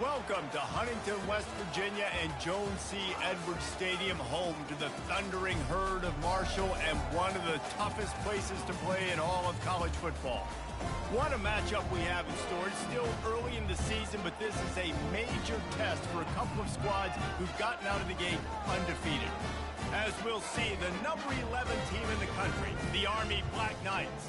Welcome to Huntington, West Virginia and Jones C. Edwards Stadium, home to the thundering herd of Marshall and one of the toughest places to play in all of college football. What a matchup we have in store. It's still early in the season, but this is a major test for a couple of squads who've gotten out of the gate undefeated. As we'll see, the number 11 team in the country, the Army Black Knights,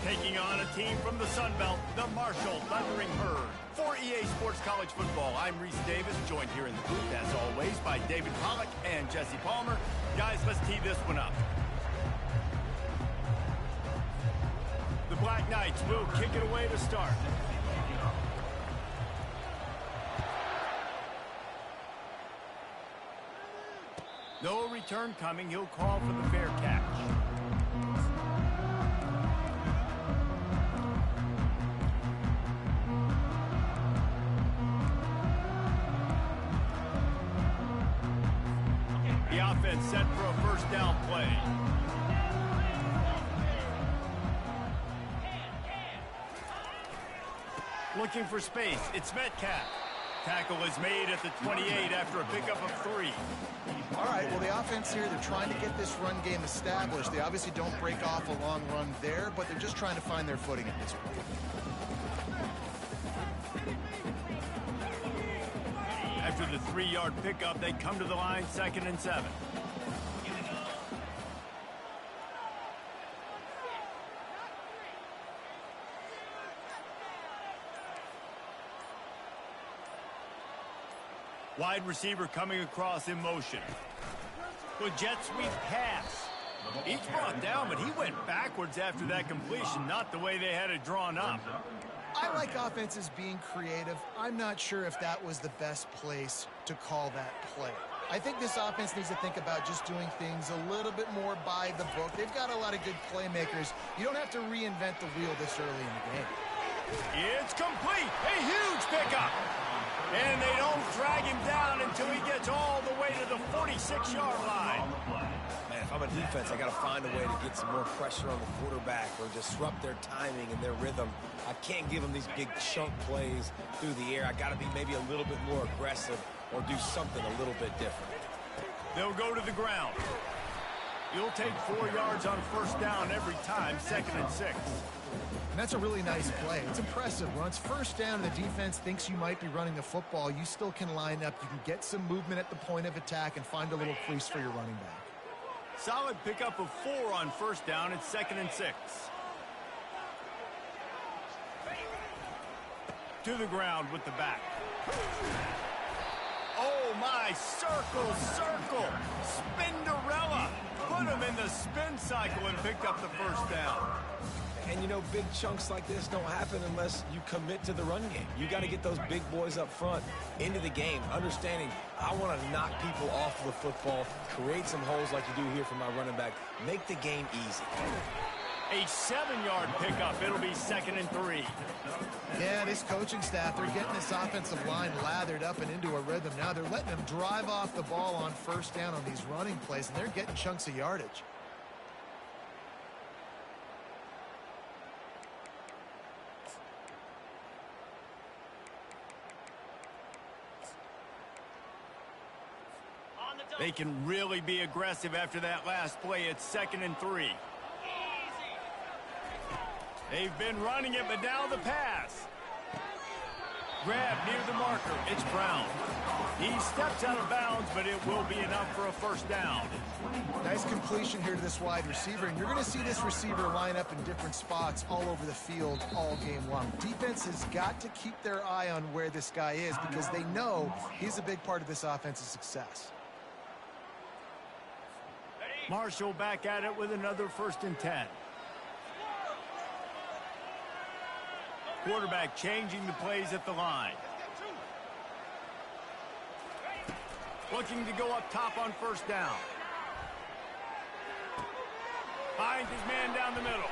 taking on a team from the Sun Belt, the Marshall Thundering Herd. For EA Sports College Football, I'm Reese Davis, joined here in the booth, as always, by David Pollack and Jesse Palmer. Guys, let's tee this one up. The Black Knights will kick it away to start. No return coming. He'll call for the fair catch. The offense set for a first down play. Looking for space. It's Metcalf. Tackle is made at the 28 after a pickup of 3. All right, well, the offense here, they're trying to get this run game established. They obviously don't break off a long run there, but they're just trying to find their footing at this point. After the 3-yard pickup, they come to the line, 2nd and 7. Wide receiver coming across in motion. Well, jet sweep pass. Each brought down, but he went backwards after that completion, not the way they had it drawn up. I like offenses being creative. I'm not sure if that was the best place to call that play. I think this offense needs to think about just doing things a little bit more by the book. They've got a lot of good playmakers. You don't have to reinvent the wheel this early in the game. It's complete. A huge pickup. And they don't drag him down until he gets all the way to the 46-yard line. Man, if I'm a defense, I got to find a way to get some more pressure on the quarterback or disrupt their timing and their rhythm. I can't give them these big chunk plays through the air. I got to be maybe a little bit more aggressive or do something a little bit different. They'll go to the ground. You'll take 4 yards on first down every time, 2nd and 6. And that's a really nice play. It's impressive. When it's first down and the defense thinks you might be running the football, you still can line up. You can get some movement at the point of attack and find a little crease for your running back. Solid pickup of 4 on first down. It's 2nd and 6. To the ground with the back. Oh, my. Circle, circle. Spinderella. Put him in the spin cycle and picked up the first down. And, you know, big chunks like this don't happen unless you commit to the run game. You got to get those big boys up front into the game, understanding I want to knock people off the football, create some holes like you do here for my running back, make the game easy. A 7-yard pickup. It'll be 2nd and 3. Yeah, this coaching staff, they're getting this offensive line lathered up and into a rhythm. Now they're letting them drive off the ball on first down on these running plays, and they're getting chunks of yardage. They can really be aggressive after that last play. It's 2nd and 3. They've been running it, but now the pass. Grab near the marker. It's Brown. He steps out of bounds, but it will be enough for a first down. Nice completion here to this wide receiver, and you're going to see this receiver line up in different spots all over the field all game long. Defense has got to keep their eye on where this guy is because they know he's a big part of this offense's success. Marshall back at it with another 1st and 10. Quarterback changing the plays at the line. Looking to go up top on first down. Finds his man down the middle.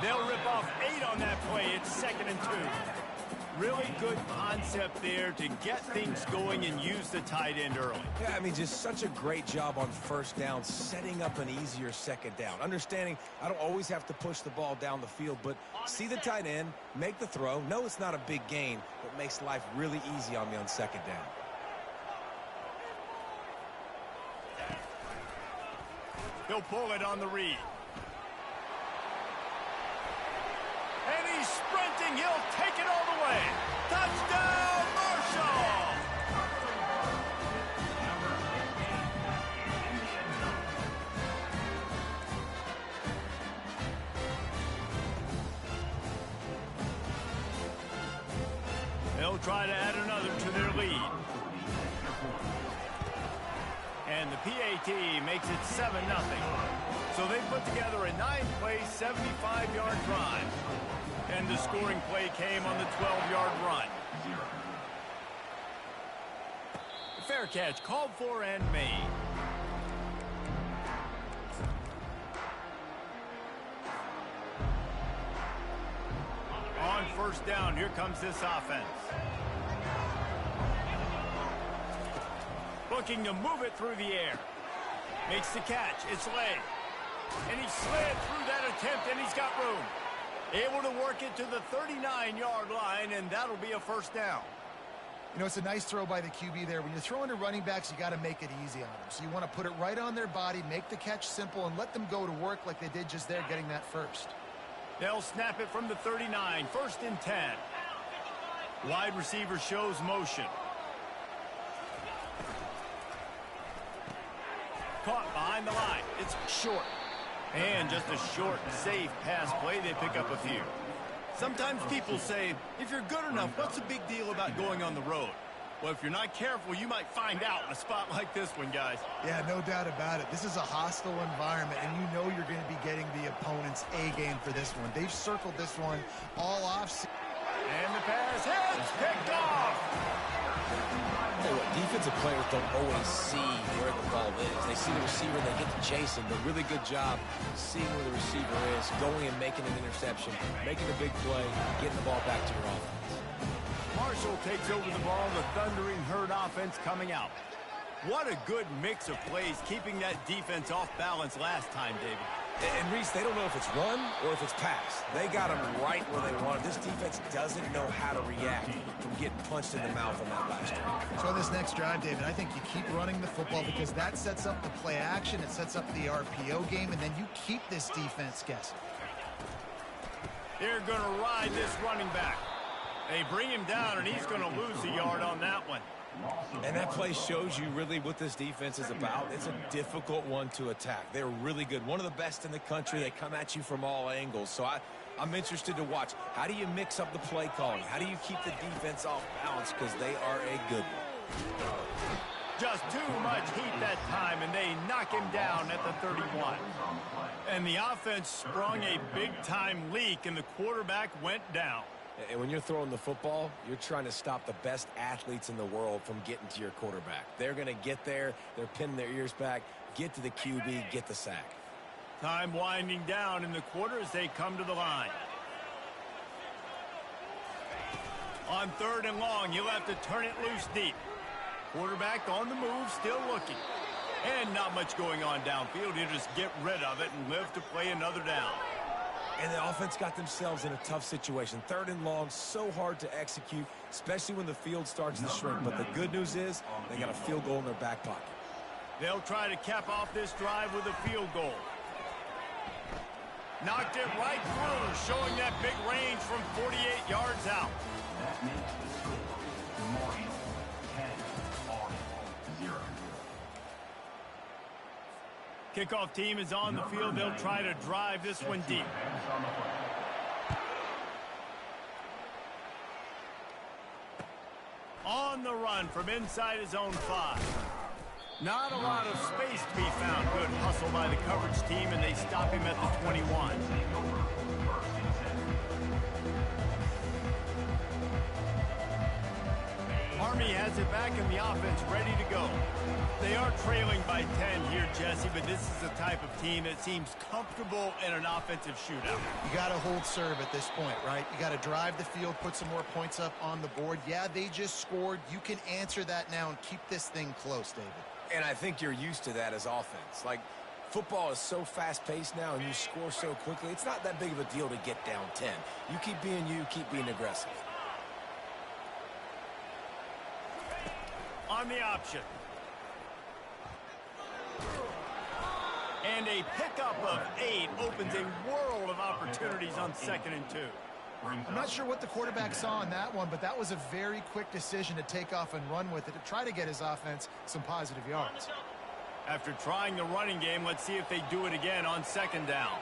They'll rip off 8 on that play. It's 2nd and 2. Really good concept there to get things going and use the tight end early. Yeah, I mean, just such a great job on first down, setting up an easier second down. Understanding I don't always have to push the ball down the field, but see the tight end, make the throw. No, it's not a big gain, but makes life really easy on me on second down. He'll pull it on the read. And he's sprinting. He'll take it all the way. Touchdown, Marshall! They'll try to add another to their lead. And the PAT makes it 7-0. So they put together a 9-play, 75-yard drive. And the scoring play came on the 12-yard run. Fair catch called for and made. On first down, here comes this offense. Looking to move it through the air. Makes the catch. It's Lay. And he slid through that attempt, and he's got room. Able to work it to the 39-yard line, and that'll be a first down. You know, it's a nice throw by the QB there. When you're throwing to running backs, you got to make it easy on them. So you want to put it right on their body, make the catch simple, and let them go to work like they did just there, getting that first. They'll snap it from the 39, 1st and 10. Wide receiver shows motion. Caught behind the line. It's short. And just a short, safe pass play. They pick up a few. Sometimes people say, if you're good enough, what's the big deal about going on the road? Well, if you're not careful, you might find out in a spot like this one, guys. Yeah, no doubt about it. This is a hostile environment, and you know you're going to be getting the opponent's A-game for this one. They've circled this one all off. And the pass hits, picked off. Tell you what, defensive players don't always see where the ball is. They see the receiver, they get to chase him, but really good job seeing where the receiver is, going and making an interception, making a big play, getting the ball back to your offense. Marshall takes over the ball, the Thundering Herd offense coming out. What a good mix of plays, keeping that defense off balance last time, David. And Reese, they don't know if it's run or if it's pass. They got them right where they want it. This defense doesn't know how to react from getting punched in the mouth on that last one. So on this next drive, David, I think you keep running the football because that sets up the play action, it sets up the RPO game, and then you keep this defense guessing. They're going to ride this running back. They bring him down, and he's going to lose a yard on that one. And that play shows you really what this defense is about. It's a difficult one to attack. They're really good. One of the best in the country. They come at you from all angles. So I'm interested to watch. How do you mix up the play calling? How do you keep the defense off balance? Because they are a good one. Just too much heat that time, and they knock him down at the 31. And the offense sprung a big-time leak, and the quarterback went down. And when you're throwing the football, you're trying to stop the best athletes in the world from getting to your quarterback. They're going to get there. They're pinning their ears back, get to the QB, get the sack. Time winding down in the quarter as they come to the line. On 3rd and long, you'll have to turn it loose deep. Quarterback on the move, still looking. And not much going on downfield. He'll just get rid of it and live to play another down. And the offense got themselves in a tough situation. 3rd and long, so hard to execute, especially when the field starts to shrink. But the good news is they got a field goal in their back pocket. They'll try to cap off this drive with a field goal. Knocked it right through, showing that big range from 48 yards out. That makes the score Marshall 10, Army 0. Kickoff team is on the field. They'll try to drive this one deep. On the run from inside his own 5. Not a lot of space to be found. Good hustle by the coverage team, and they stop him at the 21. Army has has it back and the offense ready to go. They are trailing by 10 here, Jesse, but this is the type of team that seems comfortable in an offensive shootout. You got to hold serve at this point, right? You got to drive the field, put some more points up on the board. Yeah, they just scored. You can answer that now and keep this thing close, David. And I think you're used to that as offense. Like, football is so fast-paced now and you score so quickly, it's not that big of a deal to get down 10. You keep being you, keep being aggressive. On the option. And a pickup of 8 opens a world of opportunities on 2nd and 2. I'm not sure what the quarterback saw in that one, but that was a very quick decision to take off and run with it to try to get his offense some positive yards. After trying the running game, let's see if they do it again on 2nd down.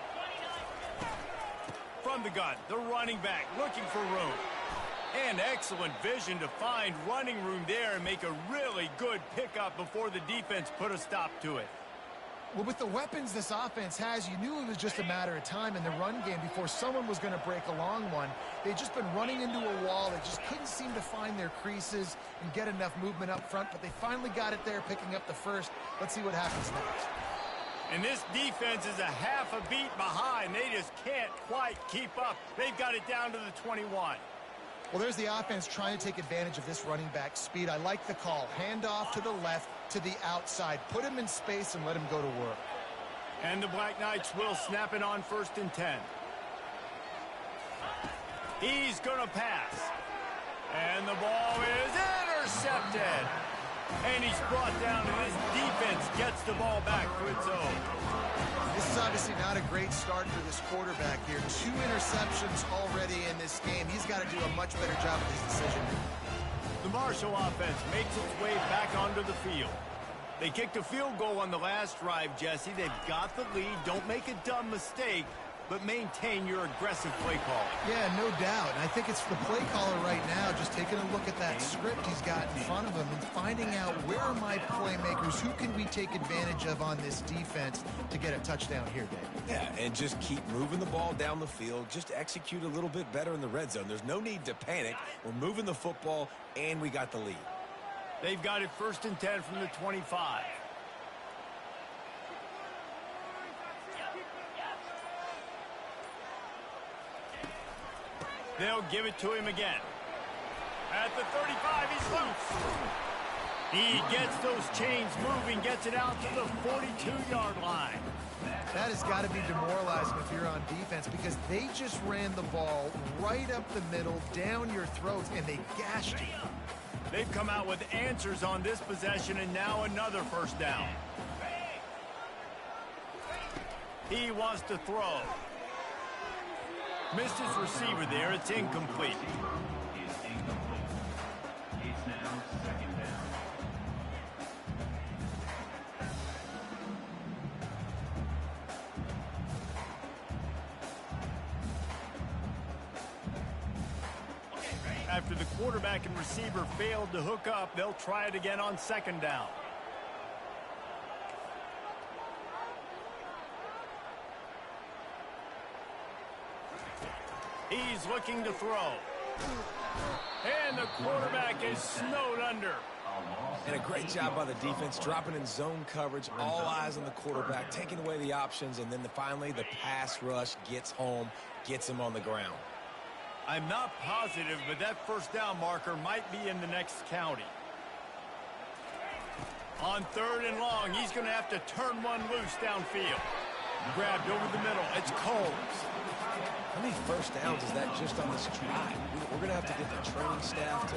From the gun, the running back looking for room. And excellent vision to find running room there and make a really good pickup before the defense put a stop to it. Well, with the weapons this offense has, you knew it was just a matter of time in the run game before someone was going to break a long one. They'd just been running into a wall. They just couldn't seem to find their creases and get enough movement up front, but they finally got it there, picking up the first. Let's see what happens next. And this defense is a half a beat behind. They just can't quite keep up. They've got it down to the 21. Well, there's the offense trying to take advantage of this running back speed. I like the call. Hand off to the left, to the outside. Put him in space and let him go to work. And the Black Knights will snap it on 1st and 10. He's going to pass. And the ball is intercepted. And he's brought down, and this defense gets the ball back to its own. This is obviously not a great start for this quarterback here. 2 interceptions already in this game. He's got to do a much better job with his decision. The Marshall offense makes its way back onto the field. They kicked a field goal on the last drive, Jesse. They've got the lead. Don't make a dumb mistake, but maintain your aggressive play calling. Yeah, no doubt. And I think it's the play caller right now just taking a look at that script he's got in front of him and finding out where are my playmakers, who can we take advantage of on this defense to get a touchdown here, Dave. Yeah, and just keep moving the ball down the field. Just execute a little bit better in the red zone. There's no need to panic. We're moving the football, and we got the lead. They've got it 1st and 10 from the 25. They'll give it to him again. At the 35, he's loose. He gets those chains moving, gets it out to the 42-yard line. That has got to be demoralizing if you're on defense because they just ran the ball right up the middle, down your throats, and they gashed you. They've come out with answers on this possession, and now another 1st down. He wants to throw. Missed his receiver there. It's incomplete. Is incomplete. It's now 2nd down. After the quarterback and receiver failed to hook up, they'll try it again on 2nd down. He's looking to throw. And the quarterback is snowed under. And a great job by the defense, dropping in zone coverage, all eyes on the quarterback, taking away the options, and then finally the pass rush gets home, gets him on the ground. I'm not positive, but that 1st down marker might be in the next county. On 3rd and long, he's going to have to turn one loose downfield. Grabbed over the middle. It's Coles. How many 1st downs is that just on this drive? We're going to have to get the training staff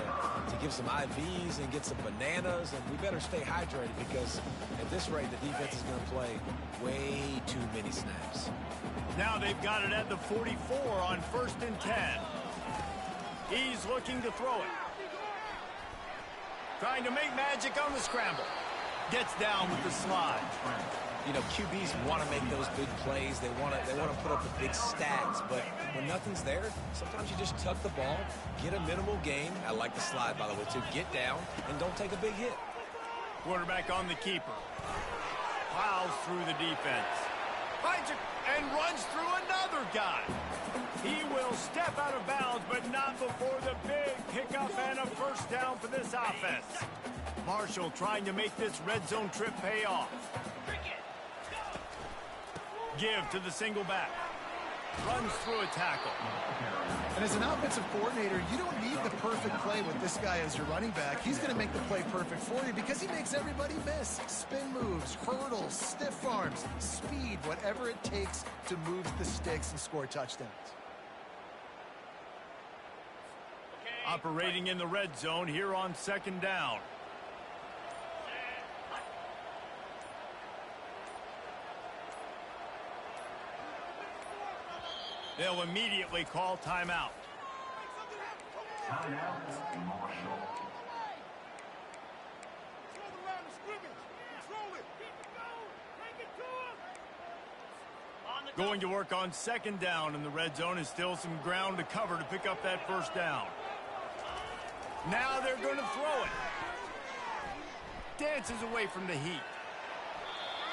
to give some IVs and get some bananas, and we better stay hydrated because at this rate, the defense is going to play way too many snaps. Now they've got it at the 44 on 1st and 10. He's looking to throw it. Trying to make magic on the scramble. Gets down with the slide. You know, QBs want to make those big plays. They want to put up the big stats. But when nothing's there, sometimes you just tuck the ball, get a minimal gain. I like the slide, by the way, too. Get down and don't take a big hit. Quarterback on the keeper. Plows through the defense. Finds it and runs through another guy. He will step out of bounds, but not before the big pickup off and a first down for this offense. Marshall trying to make this red zone trip pay off. Give to the single back. Runs through a tackle. And as an offensive coordinator, you don't need the perfect play with this guy as your running back. He's going to make the play perfect for you because he makes everybody miss. Spin moves, hurdles, stiff arms, speed, whatever it takes to move the sticks and score touchdowns. Operating in the red zone here on second down. They'll immediately call timeout. Timeout, Marshall. Going to work on second down in the red zone is still some ground to cover to pick up that first down. Now they're going to throw it. Dances away from the heat.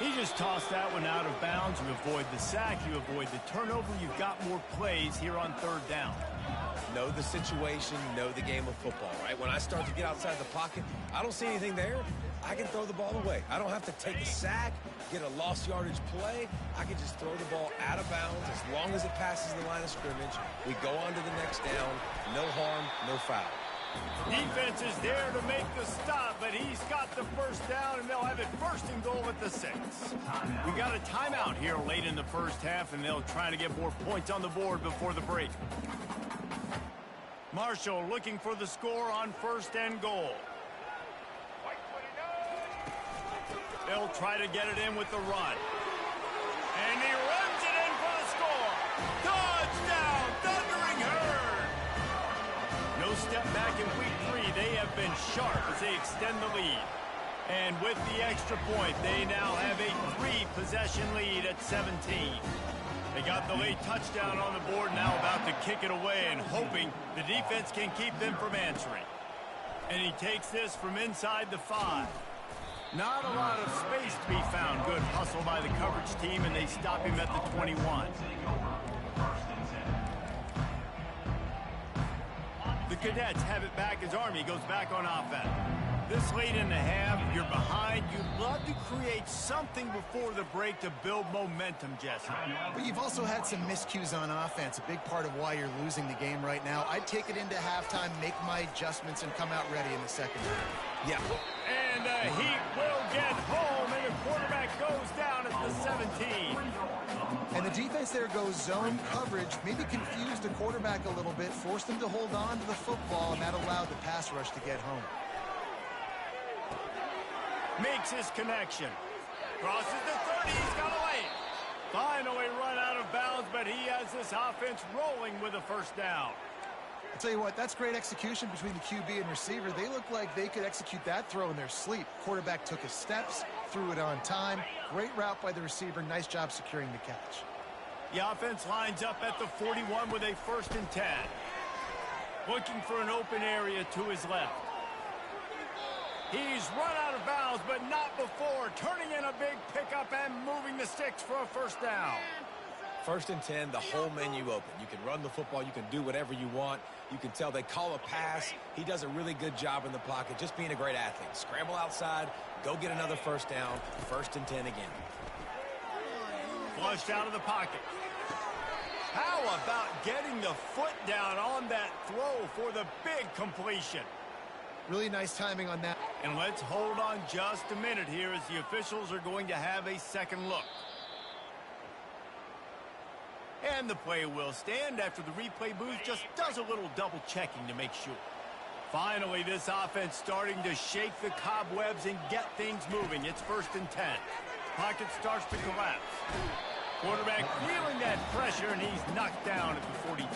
He just tossed that one out of bounds. You avoid the sack, you avoid the turnover. You've got more plays here on third down. Know the situation, know the game of football, right? When I start to get outside the pocket, I don't see anything there. I can throw the ball away. I don't have to take a sack, get a lost yardage play. I can just throw the ball out of bounds as long as it passes the line of scrimmage. We go on to the next down. No harm, no foul. Defense is there to make the stop, but he's got the first down, and they'll have it first and goal at the 6. We got a timeout here late in the first half, and they'll try to get more points on the board before the break. Marshall looking for the score on first and goal. They'll try to get it in with the run. And he runs it in for the score. Touchdown, Thundering Herd! No step back in week 3. They have been sharp as they extend the lead. And with the extra point, they now have a 3-possession lead at 17. They got the late touchdown on the board, now about to kick it away and hoping the defense can keep them from answering. And he takes this from inside the 5. Not a lot of space to be found. Good hustle by the coverage team, and they stop him at the 21. The Cadets have it back as Army goes back on offense. This late in the half, you're behind. You'd love to create something before the break to build momentum, Jesse. But you've also had some miscues on offense, a big part of why you're losing the game right now. I'd take it into halftime, make my adjustments, and come out ready in the second half. Yeah. And the Heat will get home, and the quarterback goes down at the 17. And the defense there goes zone coverage, maybe confused the quarterback a little bit, forced him to hold on to the football, and that allowed the pass rush to get home. Makes his connection. Crosses the 30, he's got a lane. Finally run out of bounds, but he has this offense rolling with a first down. I'll tell you what, that's great execution between the QB and receiver. They look like they could execute that throw in their sleep. Quarterback took his steps, threw it on time. Great route by the receiver. Nice job securing the catch. The offense lines up at the 41 with a 1st and 10. Looking for an open area to his left. He's run out of bounds, but not before. Turning in a big pickup and moving the sticks for a first down. 1st and 10, the whole menu open. You can run the football. You can do whatever you want. You can tell they call a pass. He does a really good job in the pocket, just being a great athlete. Scramble outside, go get another first down, 1st and 10 again. Flushed out of the pocket. How about getting the foot down on that throw for the big completion? Really nice timing on that. And let's hold on just a minute here as the officials are going to have a second look. And the play will stand after the replay booth just does a little double checking to make sure. Finally, this offense starting to shake the cobwebs and get things moving. It's 1st and 10. Pocket starts to collapse. Quarterback feeling that pressure, and he's knocked down at the 42.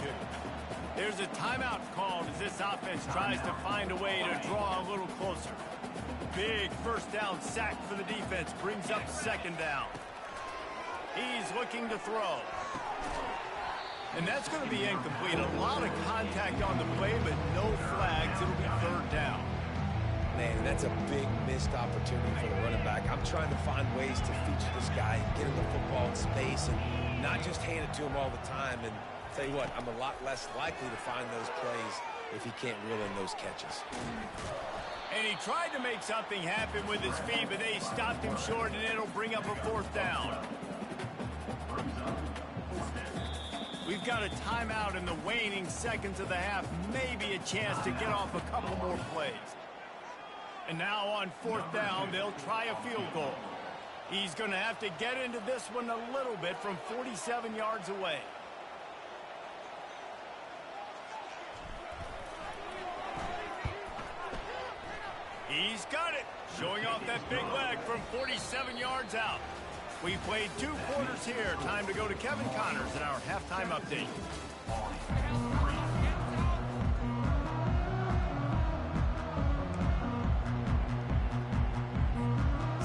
There's a timeout called as this offense tries to find a way to draw a little closer. Big first down sack for the defense brings up 2nd down. He's looking to throw. And that's going to be incomplete. A lot of contact on the play, but no flags. It'll be 3rd down. Man, that's a big missed opportunity for the running back. I'm trying to find ways to feature this guy and get him the football in space and not just hand it to him all the time. And tell you what, I'm a lot less likely to find those plays if he can't reel in those catches. And he tried to make something happen with his feet, but they stopped him short, and it'll bring up a 4th down. We've got a timeout in the waning seconds of the half, maybe a chance to get off a couple more plays. And now on 4th down, they'll try a field goal. He's going to have to get into this one a little bit from 47 yards away. He's got it, showing off that big leg from 47 yards out. We played 2 quarters here. Time to go to Kevin Connors in our halftime update.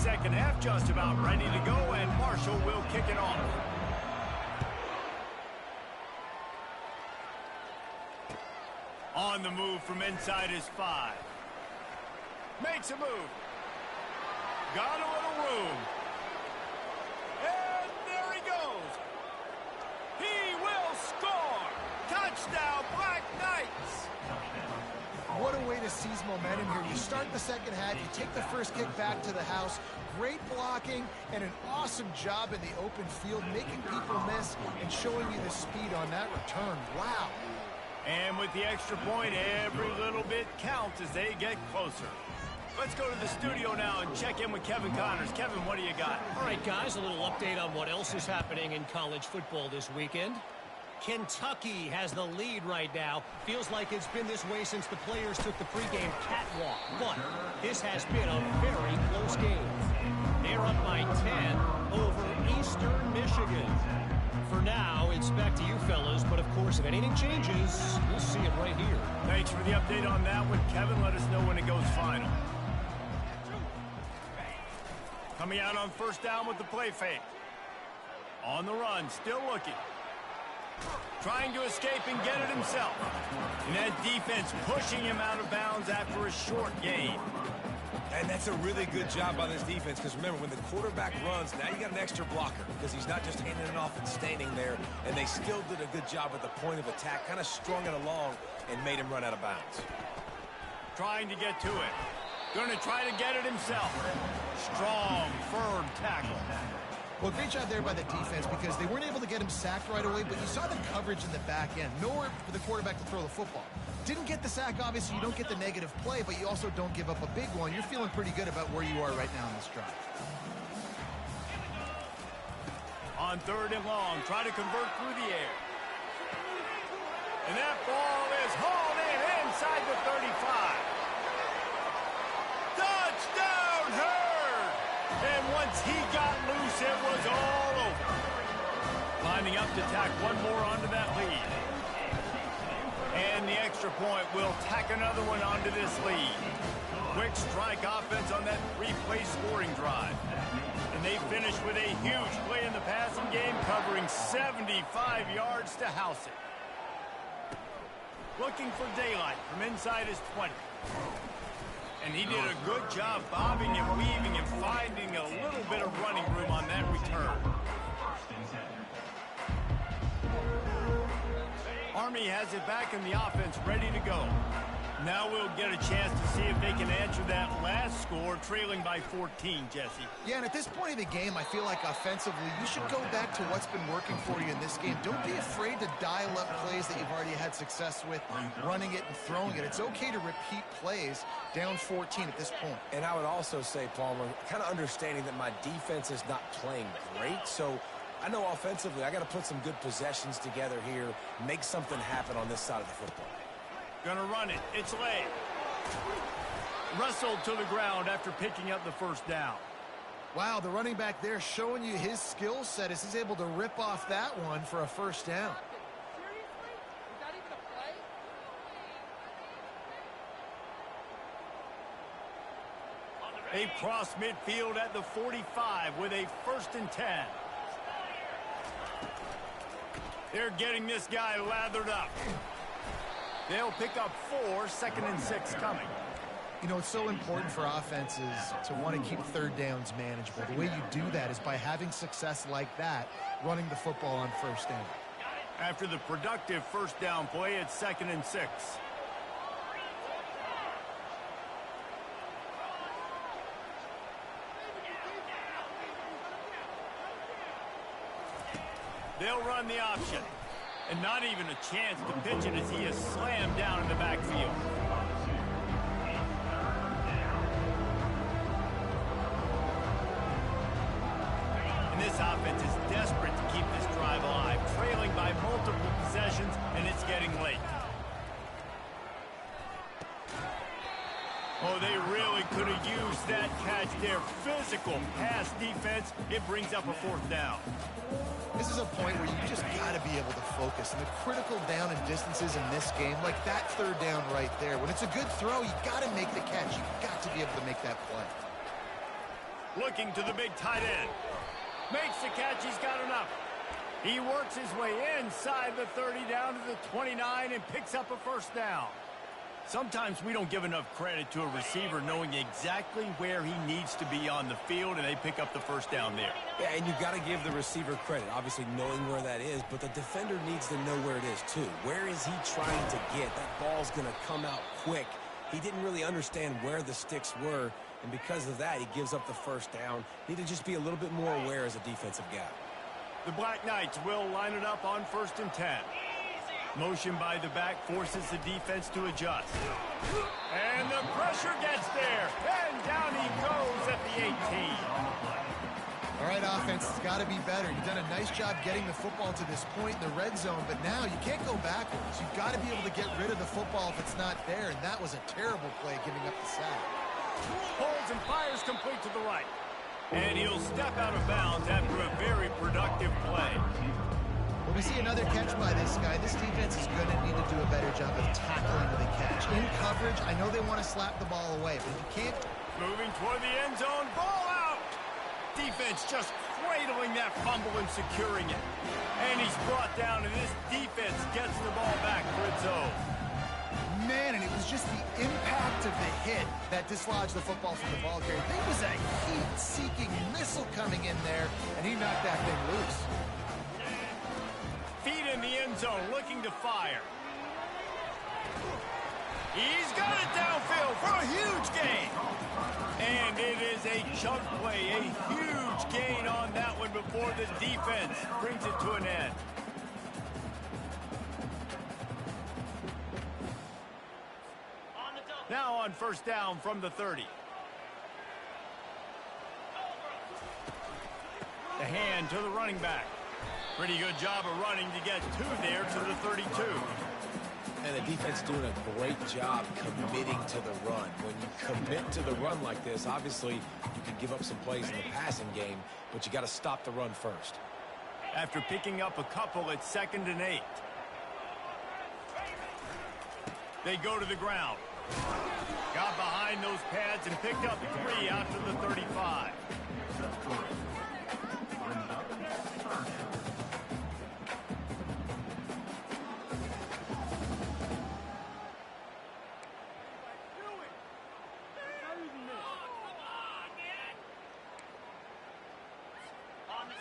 Second half just about ready to go, and Marshall will kick it off. On the move from inside his 5. Makes a move. Got a little room. And there he goes. He will score. Touchdown, Black Knights. What a way to seize momentum here. You start the second half, you take the first kick back to the house. Great blocking and an awesome job in the open field, making people miss and showing you the speed on that return. Wow. And with the extra point, every little bit counts as they get closer. Let's go to the studio now and check in with Kevin Connors. Kevin, what do you got? All right, guys, a little update on what else is happening in college football this weekend. Kentucky has the lead right now. Feels like it's been this way since the players took the pregame catwalk. But this has been a very close game. They're up by 10 over Eastern Michigan. For now, it's back to you fellas, but of course, if anything changes, we'll see it right here. Thanks for the update on that one, Kevin. Let us know when it goes final. Coming out on 1st down with the play fake. On the run, still looking. Trying to escape and get it himself. And that defense pushing him out of bounds after a short gain. And that's a really good job by this defense, because remember, when the quarterback runs, now you got an extra blocker, because he's not just handing it off and standing there, and they still did a good job at the point of attack, kind of strung it along and made him run out of bounds. Trying to get to it. Going to try to get it himself. Strong, firm tackle. Well, great job there by the defense, because they weren't able to get him sacked right away, but you saw the coverage in the back end. Nowhere for the quarterback to throw the football. Didn't get the sack, obviously. You don't get the negative play, but you also don't give up a big one. You're feeling pretty good about where you are right now in this drive. On 3rd and long, try to convert through the air. And that ball is hauled in inside the 35. Touchdown, Herd! And once he got loose, it was all over. Lining up to tack one more onto that lead. And the extra point will tack another one onto this lead. Quick strike offense on that 3-play scoring drive. And they finish with a huge play in the passing game, covering 75 yards to house it. Looking for daylight from inside his 20. And he did a good job bobbing and weaving and finding a little bit of running room on that return. Army has it back in the offense, ready to go. Now we'll get a chance to see if they can answer that last score, trailing by 14, Jesse. Yeah, and at this point of the game, I feel like offensively, you should go back to what's been working for you in this game. Don't be afraid to dial up plays that you've already had success with, running it and throwing it. It's okay to repeat plays down 14 at this point. And I would also say, Palmer, kind of understanding that my defense is not playing great, so I know offensively I got to put some good possessions together here, make something happen on this side of the football. Gonna run it. It's late. Wrestled to the ground after picking up the 1st down. Wow, the running back there showing you his skill set as he's able to rip off that one for a 1st down. Seriously? Is that even a play? They cross midfield at the 45 with a 1st and 10. They're getting this guy lathered up. They'll pick up 4, 2nd and 6 coming. You know, it's so important for offenses to want to keep 3rd downs manageable. The way you do that is by having success like that, running the football on 1st down. After the productive 1st down play, it's 2nd and 6. They'll run the option. And not even a chance to pitch it as he is slammed down in the backfield. And this offense is desperate to keep this drive alive, trailing by multiple possessions, and it's getting late. Oh, they really could have used that catch there. Physical pass defense. It brings up a fourth down. This is a point where you just got to be able to focus. And the critical down and distances in this game, like that third down right there, when it's a good throw, you got to make the catch. You got to be able to make that play. Looking to the big tight end. Makes the catch. He's got enough. He works his way inside the 30 down to the 29 and picks up a first down. Sometimes we don't give enough credit to a receiver knowing exactly where he needs to be on the field, and they pick up the first down there. Yeah, and you got to give the receiver credit, obviously knowing where that is, but the defender needs to know where it is too. Where is he trying to get? That ball's going to come out quick. He didn't really understand where the sticks were, and because of that, he gives up the first down. Need to just be a little bit more aware as a defensive guy. The Black Knights will line it up on 1st and 10. Motion by the back forces the defense to adjust. And the pressure gets there. And down he goes at the 18. All right, offense, it's got to be better. You've done a nice job getting the football to this point in the red zone, but now you can't go backwards. You've got to be able to get rid of the football if it's not there, and that was a terrible play giving up the sack. Holds and fires complete to the right. And he'll step out of bounds after a very productive play. When we see another catch by this guy, this defense is going to need to do a better job of tackling the catch. In coverage, I know they want to slap the ball away, but if you can't... Moving toward the end zone, ball out! Defense just cradling that fumble and securing it. And he's brought down, and this defense gets the ball back for its own. Man, and it was just the impact of the hit that dislodged the football from the ball carrier. There was a heat-seeking missile coming in there, and he knocked that thing loose. Feet in the end zone, looking to fire. He's got it downfield for a huge gain. And it is a chunk play, a huge gain on that one before the defense brings it to an end. Now on 1st down from the 30. The hand to the running back. Pretty good job of running to get 2 there to the 32. And the defense doing a great job committing to the run. When you commit to the run like this, obviously you can give up some plays in the passing game, but you got to stop the run first. After picking up a couple, it's 2nd and 8. They go to the ground. Got behind those pads and picked up 3 out to the 35.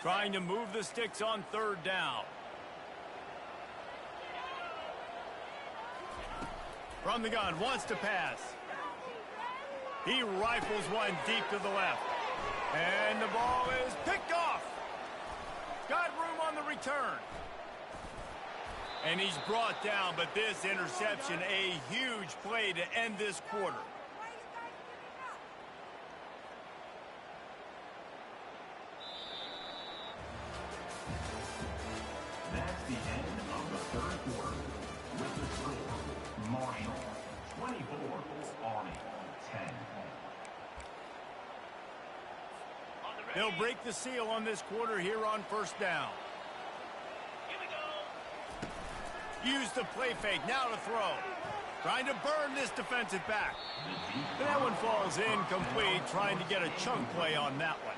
Trying to move the sticks on 3rd down. From the gun, wants to pass. He rifles one deep to the left. And the ball is picked off. Got room on the return. And he's brought down, but this interception, a huge play to end this quarter. That's the end of the 3rd quarter. With the score, Marshall 24, Army 10. They'll break the seal on this quarter here on 1st down. Use the play fake, now to throw. Trying to burn this defensive back. But that one falls incomplete, trying to get a chunk play on that one.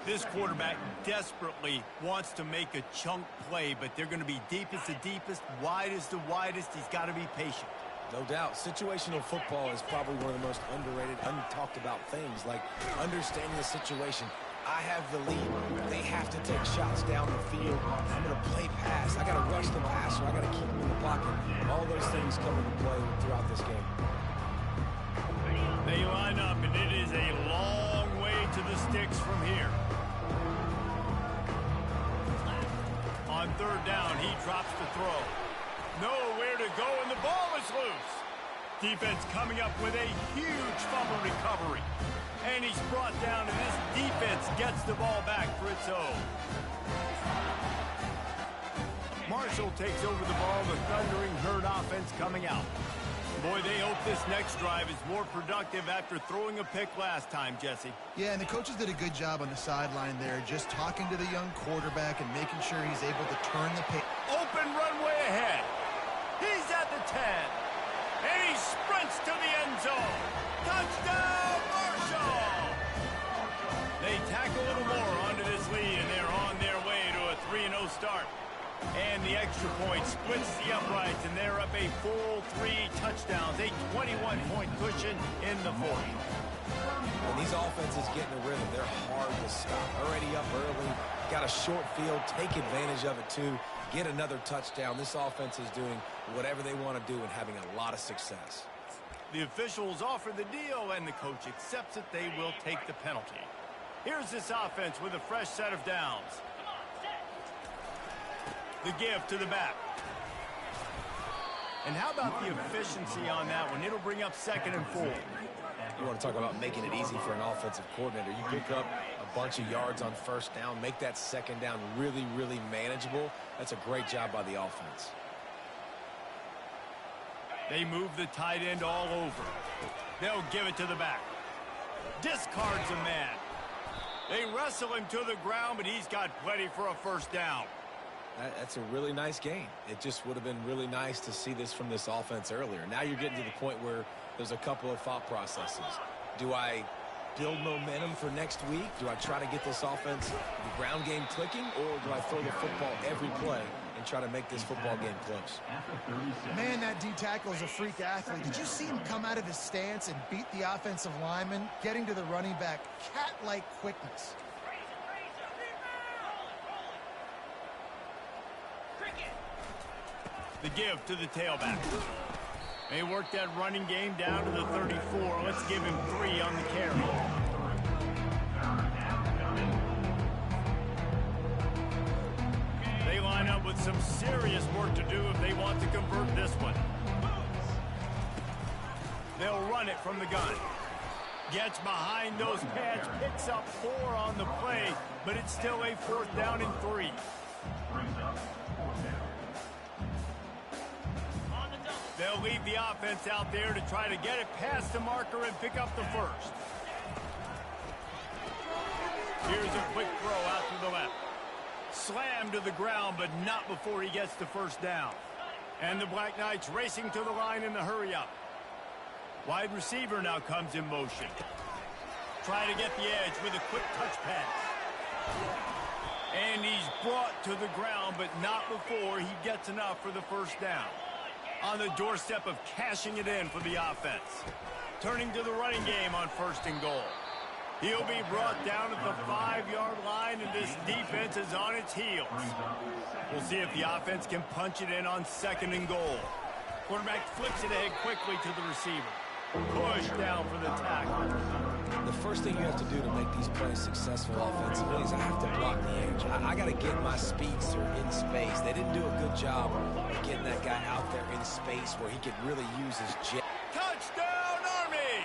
This quarterback desperately wants to make a chunk play, but they're going to be deep as the deepest, wide as the widest. He's got to be patient. No doubt. Situational football is probably one of the most underrated, untalked about things, like understanding the situation. I have the lead. They have to take shots down the field. I'm going to play pass. I got to rush the passer. I got to keep him in the pocket. All those things come into play throughout this game. They line up, and it is a long way to the sticks from here. On drops to throw. Nowhere to go, and the ball is loose. Defense coming up with a huge fumble recovery. And he's brought down, and this defense gets the ball back for its own. Marshall takes over the ball, the Thundering Herd offense coming out. Boy, they hope this next drive is more productive after throwing a pick last time, Jesse. Yeah, and the coaches did a good job on the sideline there, just talking to the young quarterback and making sure he's able to turn the pace. Open runway ahead. He's at the 10. And he sprints to the end zone. Touchdown, Marshall! They tack a little more onto this lead, and they're on their way to a 3-0 start. And the extra point splits the uprights, and they're up a full 3 touchdowns, a 21-point cushion in the fourth. When these offenses get in a rhythm, they're hard to stop. Already up early, got a short field, take advantage of it too, get another touchdown. This offense is doing whatever they want to do and having a lot of success. The officials offer the deal, and the coach accepts it. They will take the penalty. Here's this offense with a fresh set of downs. The give to the back. And how about the efficiency on that one? It'll bring up 2nd and 4. You want to talk about making it easy for an offensive coordinator. You pick up a bunch of yards on first down, make that second down really, really manageable. That's a great job by the offense. They move the tight end all over. They'll give it to the back. Discards a man. They wrestle him to the ground, but he's got plenty for a first down. That's a really nice game. It just would have been really nice to see this from this offense earlier. Now you're getting to the point where there's a couple of thought processes. Do I build momentum for next week? Do I try to get this offense, the ground game clicking, or do I throw the football every play and try to make this football game close? Man, that D-tackle is a freak athlete. Did you see him come out of his stance and beat the offensive lineman, getting to the running back? Cat-like quickness. The give to the tailback. They work that running game down to the 34. Let's give him 3 on the carry. They line up with some serious work to do if they want to convert this one. They'll run it from the gun. Gets behind those pads, picks up 4 on the play, but it's still a 4th down and 3. They'll leave the offense out there to try to get it past the marker and pick up the first. Here's a quick throw out to the left. Slammed to the ground, but not before he gets the first down. And the Black Knights racing to the line in the hurry-up. Wide receiver now comes in motion. Try to get the edge with a quick touch pass. And he's brought to the ground, but not before he gets enough for the first down. On the doorstep of cashing it in for the offense. Turning to the running game on 1st and goal. He'll be brought down at the 5-yard line, and this defense is on its heels. We'll see if the offense can punch it in on 2nd and goal. Quarterback flips it ahead quickly to the receiver. Push down for the tackle. The first thing you have to do to make these plays successful offensively is I have to block the edge. I got to get my speedster in space. They didn't do a good job of getting that guy out there in space where he could really use his jet. Touchdown, Army!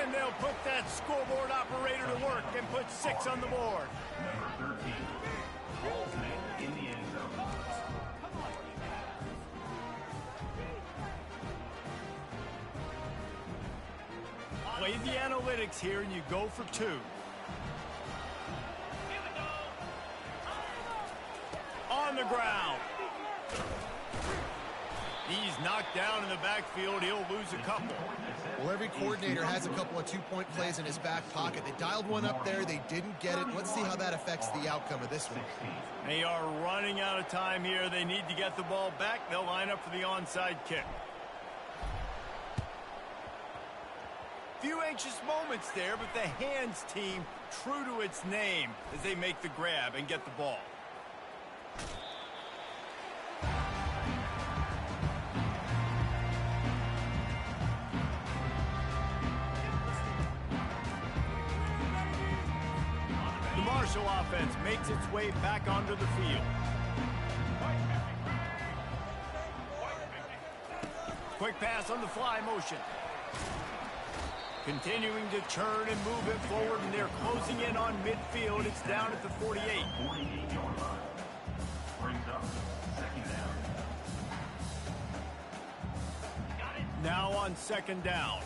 And they'll put that scoreboard operator to work and put 6 on the board. Number 13, Holtzman in the end zone. Play the analytics here, and you go for 2. On the ground. He's knocked down in the backfield. He'll lose a couple. Well, every coordinator has a couple of 2-point plays in his back pocket. They dialed one up there. They didn't get it. Let's see how that affects the outcome of this one. They are running out of time here. They need to get the ball back. They'll line up for the onside kick. Few anxious moments there, but the hands team true to its name as they make the grab and get the ball. The Marshall offense makes its way back onto the field. pass on the fly motion. Continuing to churn and move it forward, and they're closing in on midfield. It's down at the 48. 48-yard line. Brings up second down. Now on second down.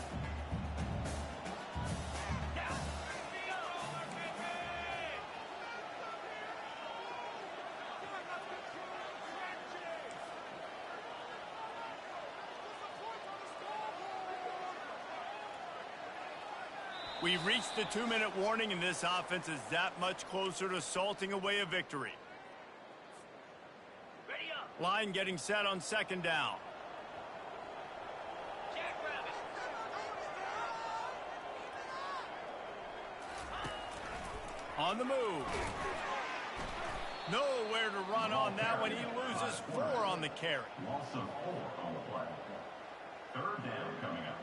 We've reached the 2-minute warning, and this offense is that much closer to salting away a victory. Line getting set on second down. On the move. Nowhere to run on that one. He loses 4 on the carry. Loss of 4 on the play. Third down coming up.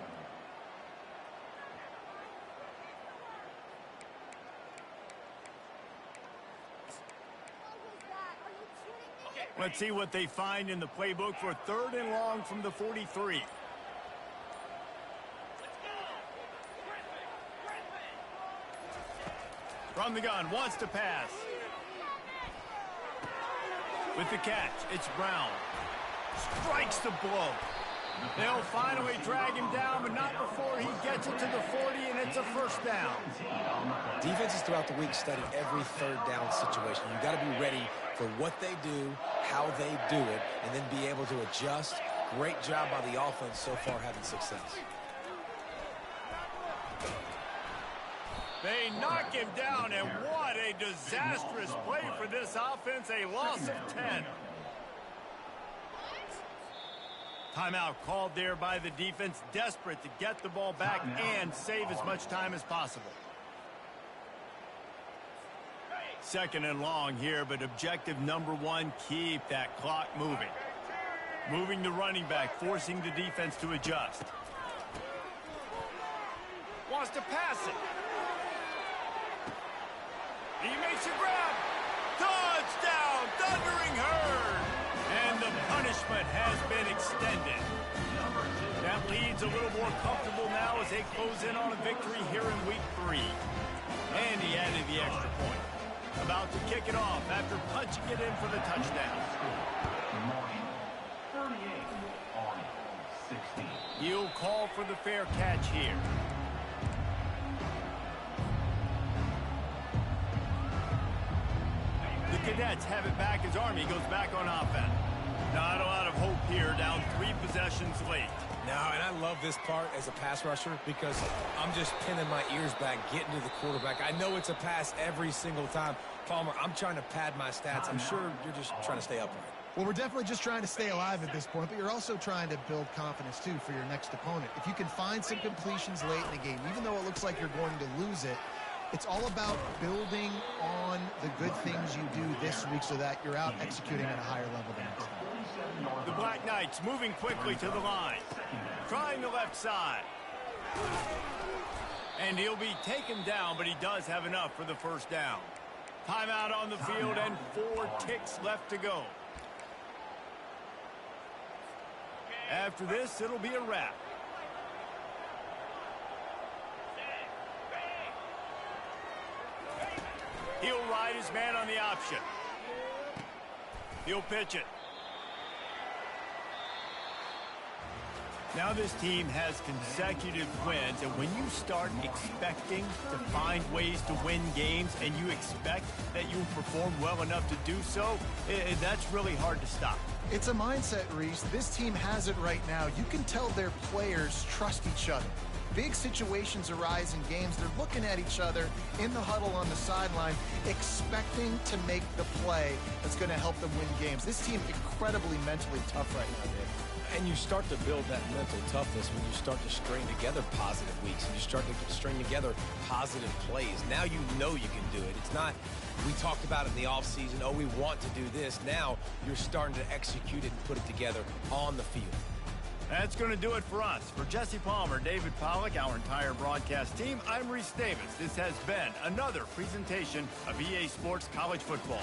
Let's see what they find in the playbook for 3rd and long from the 43. From the gun, wants to pass. With the catch, it's Brown. Strikes the blow. They'll finally drag him down, but not before he gets it to the 40, and it's a first down. Defenses throughout the week study every third down situation. You got to be ready for what they do, how they do it, and then be able to adjust. Great job by the offense so far having success. They knock him down, and what a disastrous play for this offense. A loss of 10. Timeout called there by the defense, desperate to get the ball back and save as much time as possible. 2nd and long here, but objective number 1, keep that clock moving. Moving the running back, forcing the defense to adjust. Wants to pass it. He makes a grab. Touchdown, Thundering Herd. And the punishment has been extended. That lead's a little more comfortable now as they close in on a victory here in week 3. And he added the extra point. About to kick it off after punching it in for the touchdown. Marshall, 38, Army, 16. He'll call for the fair catch here. The Cadets have it back as Army goes back on offense. Not a lot of hope here, down 3 possessions late. Now, and I love this part as a pass rusher because I'm just pinning my ears back, getting to the quarterback. I know it's a pass every single time. Palmer, I'm trying to pad my stats. I'm sure you're just trying to stay upright. Well, we're definitely just trying to stay alive at this point, but you're also trying to build confidence, too, for your next opponent. If you can find some completions late in the game, even though it looks like you're going to lose it, it's all about building on the good things you do this week so that you're out executing at a higher level the next time. The Black Knights moving quickly to the line. Trying the left side. And he'll be taken down, but he does have enough for the first down. Timeout on the field and 4 ticks left to go. After this, it'll be a wrap. He'll ride his man on the option. He'll pitch it. Now this team has consecutive wins, and when you start expecting to find ways to win games and you expect that you'll perform well enough to do so, that's really hard to stop. It's a mindset, Reese. This team has it right now. You can tell their players trust each other. Big situations arise in games. They're looking at each other in the huddle on the sideline, expecting to make the play that's going to help them win games. This team incredibly mentally tough right now, Dave. And you start to build that mental toughness when you start to string together positive weeks and you start to string together positive plays. Now you know you can do it. It's not, we talked about it in the offseason, oh, we want to do this. Now you're starting to execute it and put it together on the field. That's going to do it for us. For Jesse Palmer, David Pollack, our entire broadcast team, I'm Reese Davis. This has been another presentation of EA Sports College Football.